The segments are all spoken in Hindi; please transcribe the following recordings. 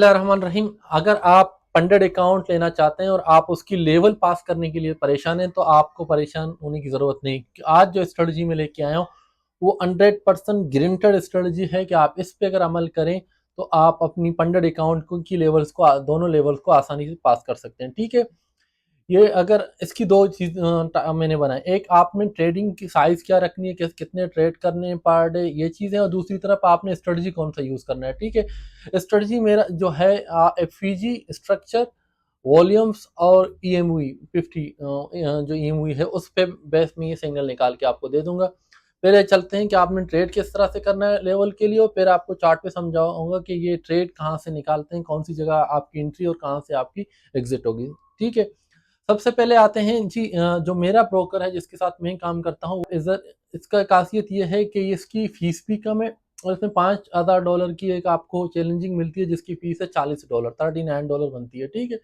रहमान रहीम। अगर आप फंडेड अकाउंट लेना चाहते हैं और आप उसकी लेवल पास करने के लिए परेशान हैं तो आपको परेशान होने की ज़रूरत नहीं। आज जो स्ट्रेटजी में लेके आया हूँ वो 100% गारंटेड स्ट्रेटजी है कि आप इस पे अगर अमल करें तो आप अपनी फंडेड अकाउंट की लेवल्स को दोनों लेवल्स को आसानी से पास कर सकते हैं। ठीक है, ये अगर इसकी दो चीज मैंने बनाए, एक आपने ट्रेडिंग की साइज क्या रखनी है, कितने ट्रेड करने हैं पर डे, ये चीज़ है, और दूसरी तरफ आपने स्ट्रेटजी कौन सा यूज़ करना है। ठीक है, स्ट्रेटजी मेरा जो है एफईजी स्ट्रक्चर, वॉल्यूम्स और ईएमवी 50 जो ईएमवी है उस पे बेस में ये सिग्नल निकाल के आपको दे दूंगा। पहले चलते हैं कि आपने ट्रेड किस तरह से करना है लेवल के लिए, और फिर आपको चार्ट पे समझाऊंगा कि ये ट्रेड कहाँ से निकालते हैं, कौन सी जगह आपकी एंट्री और कहाँ से आपकी एग्जिट होगी। ठीक है, सबसे पहले आते हैं जी, जो मेरा ब्रोकर है जिसके साथ मैं काम करता हूँ, इसका खासियत ये है कि इसकी फीस भी कम है और इसमें $5,000 की एक आपको चैलेंजिंग मिलती है जिसकी फीस है $40, $39 बनती है। ठीक है,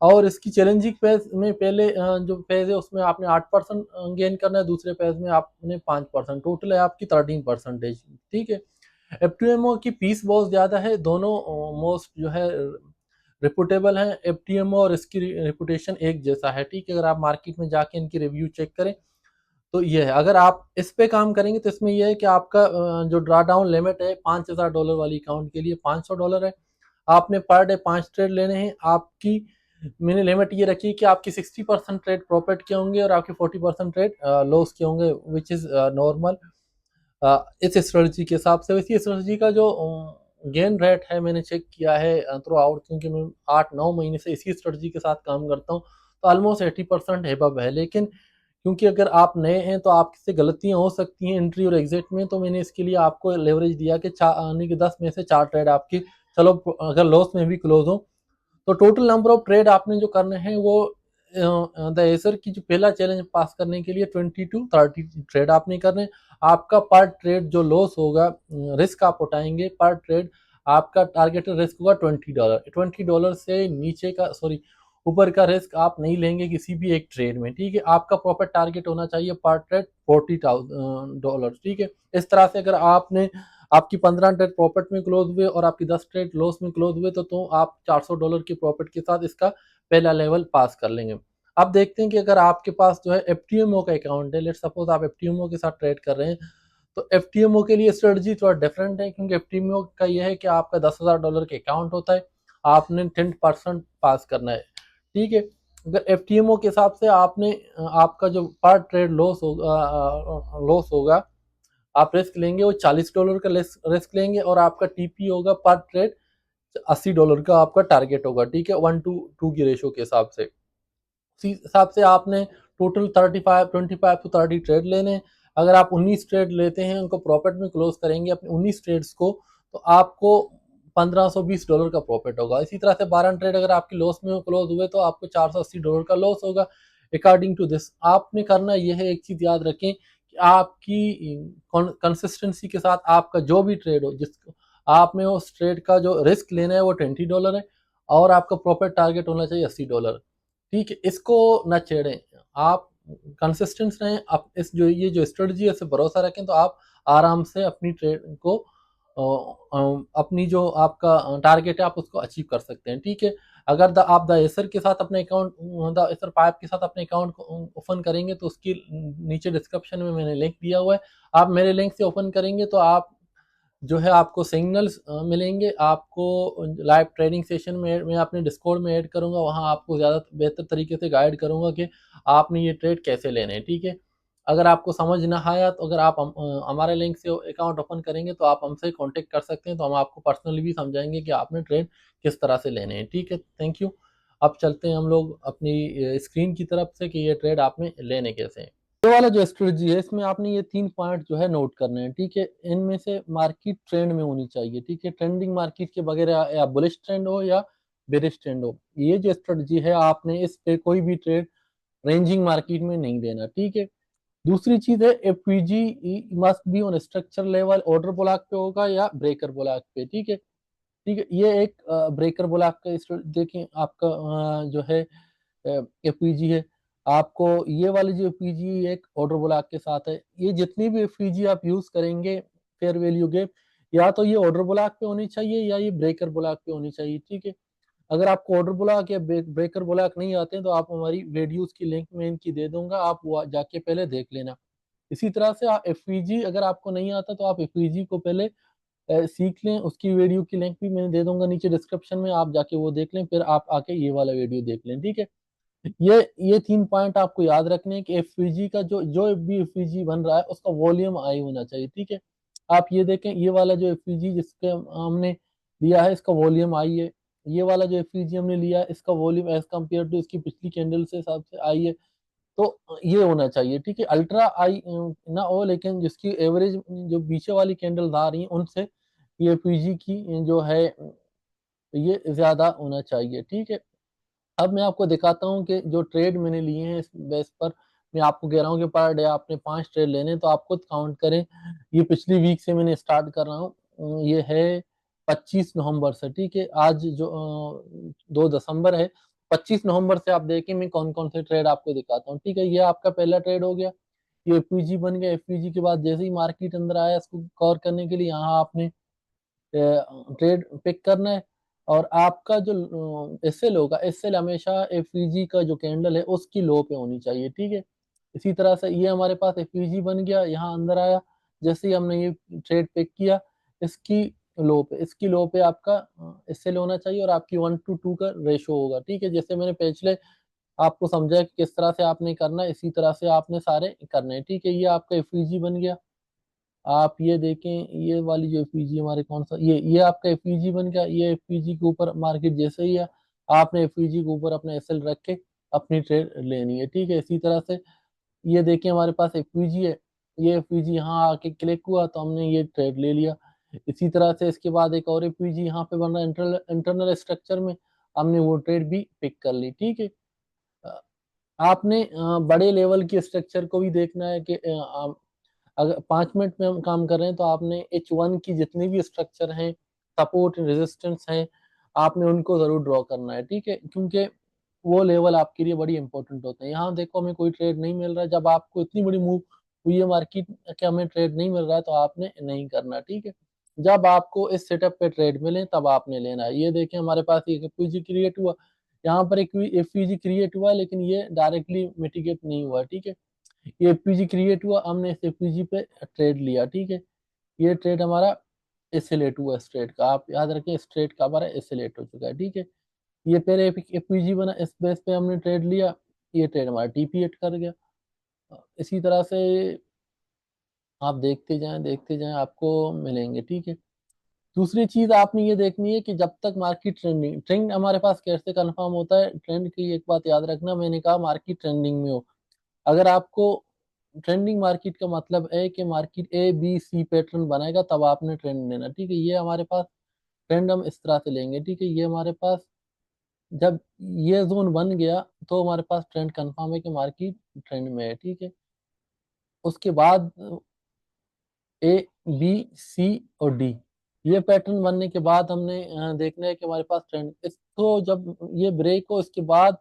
और इसकी चैलेंजिंग पेज में पहले जो पेज है उसमें आपने 8% गेन करना है, दूसरे पेज में आपने 5%, टोटल है आपकी 13%। ठीक है, एफ की फीस बहुत ज़्यादा है, दोनों मोस्ट जो है रिपोर्टेबल हैं। एफटीएमओ और इसकी रिपुटेशन एक जैसा है। ठीक है, अगर आप मार्केट में जाके इनकी रिव्यू चेक करें तो ये है। अगर आप इस पे काम करेंगे तो इसमें यह है कि आपका जो ड्रा डाउन लिमिट है $5,000 वाली अकाउंट के लिए $500 है। आपने पर डे 5 ट्रेड लेने हैं। आपकी मैंने लिमिट ये रखी है कि आपकी 60% ट्रेड प्रॉफिट के होंगे और आपके 40% ट्रेड लॉस के होंगे, विच इज़ नॉर्मल इस स्ट्रेटजी के हिसाब से। वैसे स्ट्रेटजी का जो गेन रेट है मैंने चेक किया है थ्रू आउट, क्योंकि मैं 8-9 महीने से इसी स्ट्रेटजी के साथ काम करता हूँ, तो ऑलमोस्ट 80% एबव है। लेकिन क्योंकि अगर आप नए हैं तो आपसे गलतियां हो सकती हैं एंट्री और एग्जिट में, तो मैंने इसके लिए आपको लेवरेज दिया कि यानी कि 10 में से 4 ट्रेड आपकी, चलो अगर लॉस में भी क्लोज हो तो टोटल नंबर ऑफ ट्रेड आपने जो करने हैं वो द एसर की जो पहला चैलेंज पास करने के लिए 20 to 30 ट्रेड आपने करने हैं। आपका पर ट्रेड जो लॉस होगा, रिस्क आप उठाएंगे पर ट्रेड, आपका टारगेटेड रिस्क होगा $20। $20 से नीचे का, सॉरी, ऊपर का रिस्क आप नहीं लेंगे किसी भी एक ट्रेड में। ठीक है, आपका प्रॉफिट टारगेट होना चाहिए पर ट्रेड $40। ठीक है, इस तरह से अगर आपने आपकी 15 ट्रेड प्रॉफिट में क्लोज हुए और आपकी 10 ट्रेड लॉस में क्लोज हुए तो आप $400 की प्रॉफिट के साथ इसका पहला लेवल पास कर लेंगे। अब देखते हैं कि अगर आपके पास जो है एफटीएमओ का अकाउंट है, लेट सपोज आप एफटीएमओ के साथ ट्रेड कर रहे हैं, तो एफटीएमओ के लिए स्ट्रेटजी थोड़ा डिफरेंट है, क्योंकि एफटीएमओ का यह है कि आपका $10,000 के अकाउंट होता है, आपने 10% पास करना है। ठीक है, अगर एफटीएमओ के हिसाब से आपने आपका जो पर ट्रेड लॉस होगा आप रिस्क लेंगे वो $40 का रिस्क लेंगे, और आपका टीपी होगा पर ट्रेड $80 का आपका टारगेट होगा। ठीक है, 1:2 की रेशो के हिसाब से। उसी हिसाब से आपने टोटल 25 to 30 ट्रेड लेने हैं। अगर आप 19 ट्रेड लेते हैं, उनको प्रॉफिट में क्लोज करेंगे अपने 19 ट्रेड्स को, तो आपको $1,520 का प्रॉफिट होगा। इसी तरह से 12 ट्रेड अगर आपके लॉस में क्लोज हुए तो आपको $480 का लॉस होगा। अकॉर्डिंग टू दिस आपने करना यह है, एक चीज याद रखें कि आपकी कंसिस्टेंसी के साथ आपका जो भी ट्रेड हो, जिसको आपने उस ट्रेड का जो रिस्क लेना है वो $20 है, और आपका प्रॉफिट टारगेट होना चाहिए $80। ठीक है, इसको न छेड़ें, आप कंसिस्टेंट रहें। आप इस जो ये जो स्ट्रेटजी है इस पे भरोसा रखें तो आप आराम से अपनी ट्रेड को अपनी जो आपका टारगेट है आप उसको अचीव कर सकते हैं। ठीक है, अगर आप द एसर के साथ अपने अकाउंट, द एसर पाइप के साथ अपने अकाउंट को ओपन करेंगे तो उसकी नीचे डिस्क्रिप्शन में मैंने लिंक दिया हुआ है, आप मेरे लिंक से ओपन करेंगे तो आप जो है आपको सिग्नल्स मिलेंगे। आपको लाइव ट्रेनिंग सेशन में मैं अपने डिस्कॉर्ड में ऐड करूंगा, वहां आपको ज़्यादा बेहतर तरीके से गाइड करूंगा कि आपने ये ट्रेड कैसे लेने हैं। ठीक है, अगर आपको समझ ना आया तो अगर आप हमारे लिंक से अकाउंट ओपन करेंगे तो आप हमसे कांटेक्ट कर सकते हैं, तो हम आपको पर्सनली भी समझाएंगे कि आपने ट्रेड किस तरह से लेने हैं। ठीक है, थैंक यू। अब चलते हैं हम लोग अपनी स्क्रीन की तरफ से कि ये ट्रेड आपने लेने कैसे हैं। ये वाला जो स्ट्रेटजी है इसमें आपने ये 3 पॉइंट जो है नोट करने हैं। ठीक है, इनमें से मार्केट ट्रेंड में होनी चाहिए। ठीक है, ट्रेंडिंग मार्केट के बगैर या बुलिश ट्रेंड हो या बेरिश ट्रेंड हो, ये जो स्ट्रेटजी है आपने इस पे कोई भी ट्रेड रेंजिंग मार्केट में नहीं देना। ठीक है, दूसरी चीज है FPG must be on structure level, order block पे होगा या ब्रेकर ब्लॉक पे। ठीक है, ठीक है, ये एक ब्रेकर ब्लॉक का देखें आपका जो है एफपीजी है, आपको ये वाली जो एफपीजी एक ऑर्डर ब्लॉक के साथ है। ये जितनी भी एफपीजी आप यूज करेंगे फेयर वैल्यू गैप, या तो ये ऑर्डर ब्लॉक पे होनी चाहिए या ये ब्रेकर ब्लॉक पे होनी चाहिए, ठीक है। अगर आपको ऑर्डर ब्लॉक या ब्रेकर ब्लॉक नहीं आते हैं तो आप हमारी वीडियोस की लिंक मैं इनकी दे दूंगा, आप वो जाके पहले देख लेना। इसी तरह से एफवीजी अगर आपको नहीं आता तो आप एफवीजी को पहले सीख लें, उसकी वीडियो की लिंक भी मैं दे दूंगा नीचे डिस्क्रिप्शन में, आप जाके वो देख लें, फिर आप आके ये वाला वीडियो देख लें, ठीक है। ये 3 पॉइंट आपको याद रखने हैं कि एफवीजी का जो जो भी एफवीजी बन रहा है उसका वॉल्यूम हाई होना चाहिए, ठीक है। आप ये देखें, ये वाला जो एफवीजी जिसके हमने लिया है इसका वॉल्यूम हाई है, ये वाला जो एफवीजी हमने लिया है इसका वॉल्यूम एज कम्पेयर टू इसकी पिछली कैंडल से हिसाब से हाई है। तो ये होना चाहिए, ठीक है। अल्ट्रा आई ना हो, लेकिन जिसकी एवरेज जो पीछे वाली कैंडल आ रही है उनसे ये एफवीजी की जो है ये ज्यादा होना चाहिए, ठीक है। अब मैं आपको दिखाता हूँ कि जो ट्रेड मैंने लिए हैं इस बेस पर मैं आपको कह रहा हूँ कि पर डे आपने 5 ट्रेड लेने हैं, तो आप खुद काउंट करें। ये पिछली वीक से मैंने स्टार्ट कर रहा हूँ, ये है 25 नवंबर से, ठीक है। आज जो 2 दिसंबर है, 25 नवंबर से आप देखें मैं कौन कौन से ट्रेड आपको दिखाता हूँ, ठीक है। ये आपका पहला ट्रेड हो गया, ये एफपीजी बन गया। एफपीजी के बाद जैसे ही मार्केट अंदर आया इसको कवर करने के लिए यहाँ आपने ट्रेड पिक करना है। और आपका जो एसएल होगा, एसएल हमेशा एफईजी का जो कैंडल है उसकी लो पे होनी चाहिए, ठीक है। इसी तरह से ये हमारे पास एफईजी बन गया, यहाँ अंदर आया, जैसे ही हमने ये ट्रेड पिक किया इसकी इसकी लो पे आपका एसएल होना चाहिए और आपकी 1:2 का रेशो होगा, ठीक है। जैसे मैंने पिछले आपको समझा कि किस तरह से आपने करना है, इसी तरह से आपने सारे करने हैं, ठीक है। ये आपका एफईजी बन गया। आप ये देखें, ये वाली जो एफपीजी हमारे कौन सा, ये आपका एफपीजी बन गया। ये एफपीजी के ऊपर मार्केट जैसे ही है आपने एफपीजी के ऊपर अपना एसएल रख के अपनी ट्रेड लेनी है, ठीक है। इसी तरह से ये देखें हमारे पास एफपीजी है, ये एफपीजी यहाँ आके क्लिक हुआ तो हमने ये ट्रेड ले लिया। इसी तरह से इसके बाद एक और एफपीजी यहाँ पे बन रहा है इंटरनल स्ट्रक्चर में, हमने वो ट्रेड भी पिक कर ली, ठीक है। अ, आपने बड़े लेवल की स्ट्रक्चर को भी देखना है कि अगर 5 मिनट में हम काम कर रहे हैं तो आपने H1 की जितनी भी स्ट्रक्चर हैं, सपोर्ट रेजिस्टेंस हैं, आपने उनको जरूर ड्रॉ करना है, ठीक है। क्योंकि वो लेवल आपके लिए बड़ी इंपॉर्टेंट होते हैं। यहाँ देखो हमें कोई ट्रेड नहीं मिल रहा है, जब आपको इतनी बड़ी मूव हुई है मार्केट कि हमें ट्रेड नहीं मिल रहा है तो आपने नहीं करना, ठीक है। जब आपको इस सेटअप पे ट्रेड मिले तब आपने लेना है। ये देखें हमारे पास एक एफपीजी क्रिएट हुआ, यहाँ पर एक एफपीजी क्रिएट हुआ लेकिन ये डायरेक्टली मिटिगेट नहीं हुआ, ठीक है। ये एफपीजी क्रिएट हुआ, हमने इस एफपीजी पे ट्रेड लिया, ठीक है। ये ट्रेड हमारा एसिलेट हुआ, इस ट्रेड का आप याद रखें, इस ट्रेड का हमारा एसिलेट हो चुका है, ठीक है। ये पहले एफपीजी बना, इस बेस पे हमने ट्रेड लिया, ये ट्रेड हमारा टीपी8 कर गया। इसी तरह से आप देखते जाएं आपको मिलेंगे, ठीक है। दूसरी चीज आपने ये देखनी है कि जब तक मार्केट ट्रेंड हमारे पास कैसे कंफर्म होता है, ट्रेंड की एक बात याद रखना, मैंने कहा मार्केट ट्रेंडिंग में हो। अगर आपको ट्रेंडिंग मार्केट का मतलब है कि market A B C pattern बनाएगा तब आपने ट्रेंड लेना, ठीक है। ये हमारे पास ट्रेंड हम इस तरह से लेंगे, ठीक है। ये हमारे पास जब ये जोन बन गया तो हमारे पास ट्रेंड कंफर्म है कि मार्केट ट्रेंड में है, ठीक है। उसके बाद ए बी सी और डी, ये पैटर्न बनने के बाद हमने देखना है कि हमारे पास ट्रेंड, इसको जब ये ब्रेक हो इसके बाद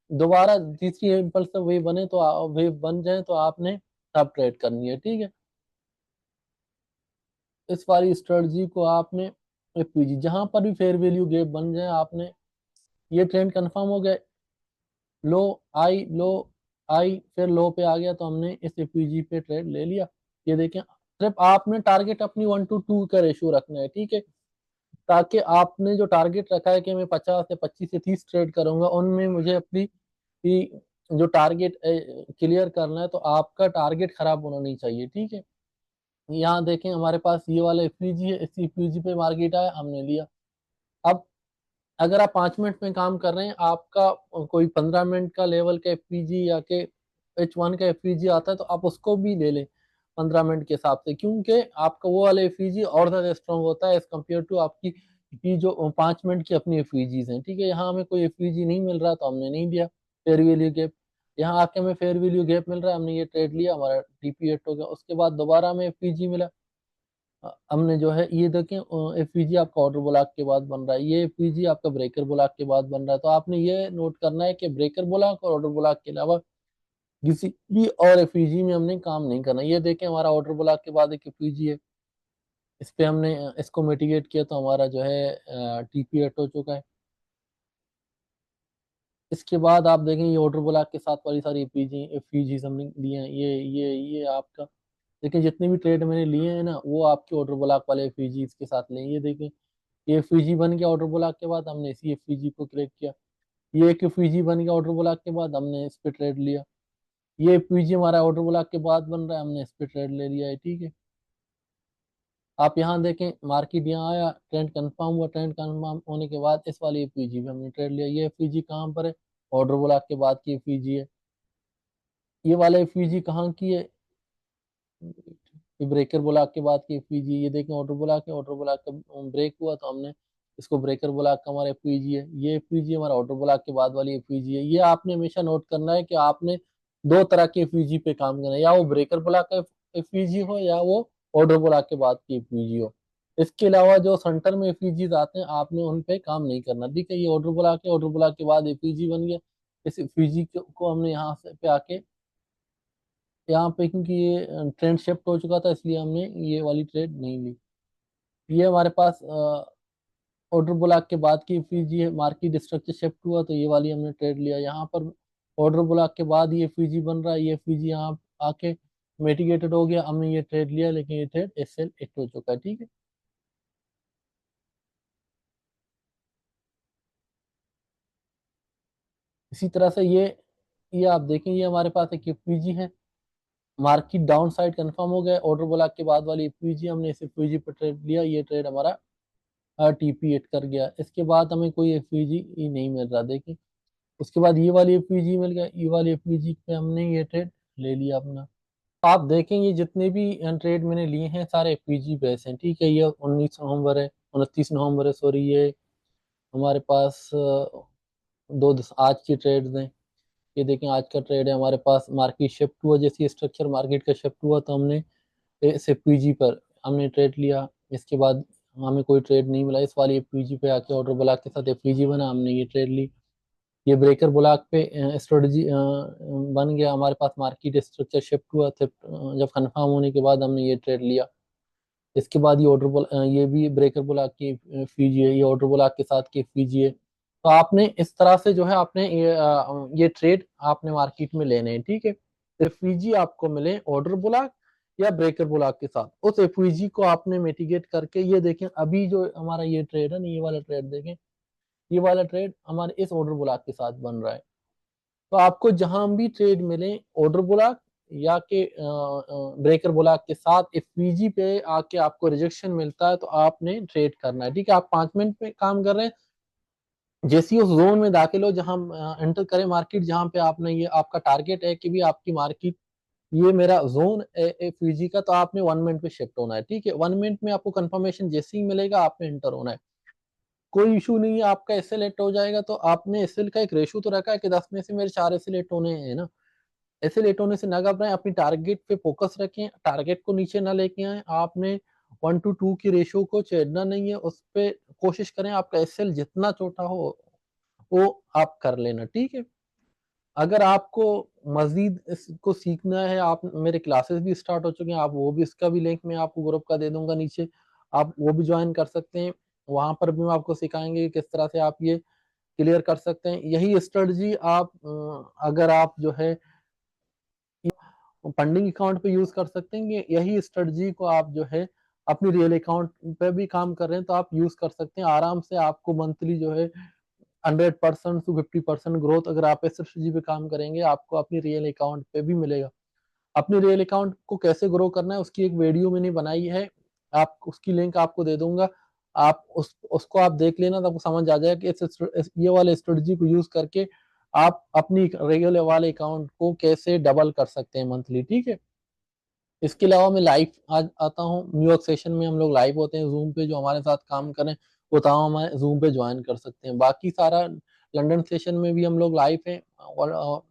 दोबारा तीसरी इम्पल्सिव वेव बने तो वेव बन जाए तो आपने तब ट्रेड करनी है, ठीक है। इस वाली स्ट्रेटजी को आपने एफपीजी जहां पर भी फेयर वैल्यू गैप बन जाए आपने, ये ट्रेंड कंफर्म हो गया, लो लो आई फिर लो पे आ गया तो हमने इस एफपीजी पे ट्रेड ले लिया। ये देखें, सिर्फ आपने टारगेट अपनी 1:2 का रेशियो रखना है, ठीक है। ताकि आपने जो टारगेट रखा है कि मैं 50 से 25 से 30 ट्रेड करूंगा, उनमें मुझे अपनी जो टारगेट क्लियर करना है, तो आपका टारगेट खराब होना नहीं चाहिए, ठीक है। यहाँ देखें हमारे पास ये वाला एफपीजी है, इस एफपीजी पे मार्केट आया, हमने लिया। अब अगर आप 5 मिनट में काम कर रहे हैं, आपका कोई 15 मिनट का लेवल का एफपीजी या के H1 का एफपीजी आता है तो आप उसको भी ले लें 15 मिनट के हिसाब से, क्योंकि आपका वो वाला एफपीजी और ज्यादा स्ट्रॉन्ग होता है एज कम्पेयर टू आपकी की जो 5 मिनट की अपनी एफपीजीज हैं, ठीक है। यहाँ हमें कोई एफपीजी नहीं मिल रहा तो हमने नहीं लिया फेयर वैल्यू गैप। यहाँ आके हमें फेयर वैल्यू गैप मिल रहा है, हमने ये ट्रेड लिया, हमारा टीपी8 हो गया। उसके बाद दोबारा हमें एफपीजी मिला, हमने जो है ये देखें एफपीजी आपका ऑर्डर ब्लॉक के बाद बन रहा है, ये एफपीजी आपका ब्रेकर ब्लॉक के बाद बन रहा है। तो आपने ये नोट करना है कि ब्रेकर ब्लॉक और ऑर्डर ब्लॉक के अलावा किसी भी और एफपीजी में हमने काम नहीं करना। ये देखें हमारा ऑर्डर ब्लॉक के बाद एक एफपीजी है, इस पे हमने इसको मिटिगेट किया तो हमारा जो है टीपी हट हो चुका है। इसके बाद आप देखें ये ऑर्डर ब्लॉक के साथ वाली सारी पीजी एफईजी हमने लिए हैं, ये आपका। लेकिन जितने भी ट्रेड मैंने लिए हैं ना वो आपके ऑर्डर ब्लॉक वाले एफईजी के साथ लिए हैं। ये देखें ये एफईजी बन गया ऑर्डर ब्लॉक के बाद हमने इसी एफईजी को क्लिक किया। ये एक एफईजी बन गया ऑर्डर ब्लॉक के बाद हमने इस पे ट्रेड लिया। ये एफईजी हमारा ऑर्डर ब्लॉक के बाद बन रहा है, हमने इस पे ट्रेड ले लिया है, ठीक है। आप यहाँ देखें मार्केट यहाँ आया, ट्रेंड कंफर्म हुआ, ट्रेंड कंफर्म होने के बाद इस वाली एफईजी पे हमने ट्रेड लिया। ये एफईजी कहाँ पर है, ऑर्डर ब्लॉक के बाद की एफईजी है। ये वाला एफईजी कहाँ की है, ये ब्रेकर ब्लॉक के बाद की एफईजी। ये देखें ऑर्डर ब्लॉक है, ऑर्डर ब्लॉक का ब्रेक हुआ तो हमने इसको ब्रेकर ब्लॉक का हमारा एफईजी है। ये एफईजी हमारा ऑर्डर ब्लॉक के बाद वाली एफईजी है। ये आपने हमेशा नोट करना है कि आपने दो तरह के एफईजी पे काम करना है, या वो ब्रेकर ब्लॉक का एफईजी हो या वो ऑर्डर ब्लॉक के बाद की एफईजी हो। इसके अलावा जो सेंटर में एफईजी आते हैं आपने उन पे काम नहीं करना, ठीक है। ये ऑर्डर ब्लॉक है, ऑर्डर ब्लॉक के बाद एफईजी बन गया। इस एफईजी को हमने यहाँ से पे आके यहाँ पे, क्योंकि ये ट्रेंड शिफ्ट हो चुका था इसलिए हमने ये वाली ट्रेड नहीं ली। ये हमारे पास ऑर्डर ब्लॉक के बाद की फीजी है, मार्केट स्ट्रक्चर शिफ्ट हुआ तो ये वाली हमने ट्रेड लिया। यहाँ पर ऑर्डर ब्लॉक के बाद ये फीजी बन रहा है, ये फीजी यहाँ आके मिटिगेटेड हो गया, हमने ये ट्रेड लिया, लेकिन ये ट्रेड एसएल हिट हो चुका है, ठीक है। इसी तरह से ये आप देखें ये हमारे पास एक एफवीजी है। मार्केट डाउन साइड कन्फर्म हो गया, ऑर्डर ब्लॉक के बाद वाली एफवीजी हमने इस एफवीजी पर ट्रेड लिया, ये ट्रेड हमारा टीपी एट कर गया। इसके बाद हमें कोई एफवीजी नहीं मिल रहा, देखिए। उसके बाद ये वाली एफवीजी मिल गया, ये वाली एफवीजी पे हमने ये ट्रेड ले लिया अपना। आप देखेंगे जितने भी ट्रेड मैंने लिए हैं सारे एफवीजी बेस हैं, ठीक है। ये 19 नवंबर है, 29 नवंबर है, सॉरी। ये हमारे पास आज की ट्रेड हैं। ये देखें आज का ट्रेड है हमारे पास। मार्केट शिफ्ट हुआ, जैसे स्ट्रक्चर मार्केट का शिफ्ट हुआ तो हमने इस एफवीजी पर हमने ट्रेड लिया। इसके बाद हमें कोई ट्रेड नहीं मिला, इस वाली एफवीजी पे आके ऑर्डर ब्लॉक के साथ एफवीजी बना, हमने ये ट्रेड ली। ये ब्रेकर ब्लॉक पे स्ट्रेटजी बन गया हमारे पास, मार्केट स्ट्रक्चर शिफ्ट हुआ थे, जब कंफर्म होने के बाद हमने ये ट्रेड लिया। इसके बाद ये ये भी ब्रेकर ब्लॉक की फीजी है, ये ऑर्डर ब्लॉक के साथ की फीजी है। तो आपने इस तरह से जो है आपने ये ट्रेड आपने मार्केट में लेने हैं, ठीक है। एफवीजी आपको मिले ऑर्डर ब्लॉक या ब्रेकर ब्लॉक के साथ, उस एफवीजी को आपने मिटिगेट करके, ये देखें अभी जो हमारा ये ट्रेड है ना, ये वाला ट्रेड देखें, ये वाला ट्रेड हमारे इस ऑर्डर ब्लॉक के साथ बन रहा है। तो आपको जहां भी ट्रेड मिले ऑर्डर ब्लॉक या के ब्रेकर ब्लॉक के साथ एफवीजी पे आके आपको रिजेक्शन मिलता है तो आपने ट्रेड करना है, ठीक है। आप 5 मिनट में काम कर रहे हैं, जैसे ही उस जोन में दाखिल हो जहां एंटर करें मार्केट, जहां पे आपने ये आपका टारगेट है कि भी आपकी मार्केट ये मेरा जोन एफवीजी का, तो आपने 1 मिनट पे शिफ्ट होना है, ठीक है। 1 मिनट में आपको कंफर्मेशन जैसे ही मिलेगा आपने एंटर होना है, कोई इशू नहीं है। आपका एसएल हिट हो जाएगा तो आपने एसएल का एक रेशो तो रखा है कि 10 में से मेरे 4 एसएल हिट होने हैं ना। ऐसे लेट होने से ना घबराएं, अपनी टारगेट पे फोकस रखें, टारगेट को नीचे ना लेके आए। आपने 1 to 2 की रेशियो को छेड़ना नहीं है, उस पे कोशिश करें आपका एसएल जितना छोटा हो वो आप कर लेना, ठीक है। अगर आपको मजीद इसको सीखना है, आप मेरे क्लासेस भी स्टार्ट हो चुके हैं, आप वो भी, इसका भी लिंक मैं आपको ग्रुप का दे दूंगा नीचे, आप वो भी ज्वाइन कर सकते हैं। वहां पर भी हम आपको सिखाएंगे कि किस तरह से आप ये क्लियर कर सकते हैं। यही स्ट्रेटजी आप अगर आप जो है फंडिंग अकाउंट पे यूज कर सकते हैं, यही स्ट्रेटजी को आप जो है अपनी रियल अकाउंट पे भी काम कर रहे हैं तो आप यूज कर सकते हैं आराम से। आपको मंथली जो है 100% to 50% ग्रोथ अगर आप इस स्ट्रेटजी पे काम करेंगे आपको अपनी रियल अकाउंट पे भी मिलेगा। अपनी रियल अकाउंट को कैसे ग्रो करना है उसकी एक वीडियो मैंने बनाई है, आप उसकी लिंक आपको दे दूंगा। आप उसको आप देख लेना तो आपको समझ आ जाएगा कि ये वाले स्ट्रेटजी को यूज करके आप अपनी रेगुलर वाले अकाउंट को कैसे डबल कर सकते हैं मंथली, ठीक है। इसके अलावा मैं लाइव आज आता हूँ, न्यूयॉर्क सेशन में हम लोग लाइव होते हैं जूम पे, जो हमारे साथ काम करें वो तमाम हमारे जूम पे ज्वाइन कर सकते हैं। बाकी सारा लंदन सेशन में भी हम लोग लाइव हैं, और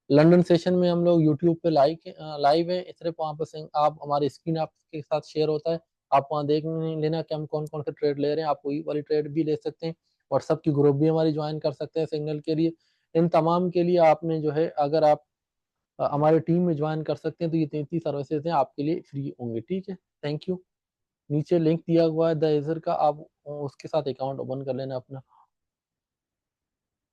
लंदन सेशन में हम लोग यूट्यूब पे लाइव है। सिर्फ वहाँ पर आप हमारी स्क्रीन आपके साथ शेयर होता है, आप वहाँ देख लेना कि हम कौन कौन से ट्रेड ले रहे हैं, आप वही वाली ट्रेड भी ले सकते हैं। व्हाट्सअप की ग्रुप भी हमारी ज्वाइन कर सकते हैं सिग्नल के लिए। इन तमाम के लिए आपने जो है अगर आप हमारी टीम में ज्वाइन कर सकते हैं तो ये 33 सर्विसेज हैं आपके लिए फ्री होंगे, ठीक है। Thank you. नीचे लिंक दिया हुआ है द एजर का, आप उसके साथ अकाउंट ओपन कर लेना अपना।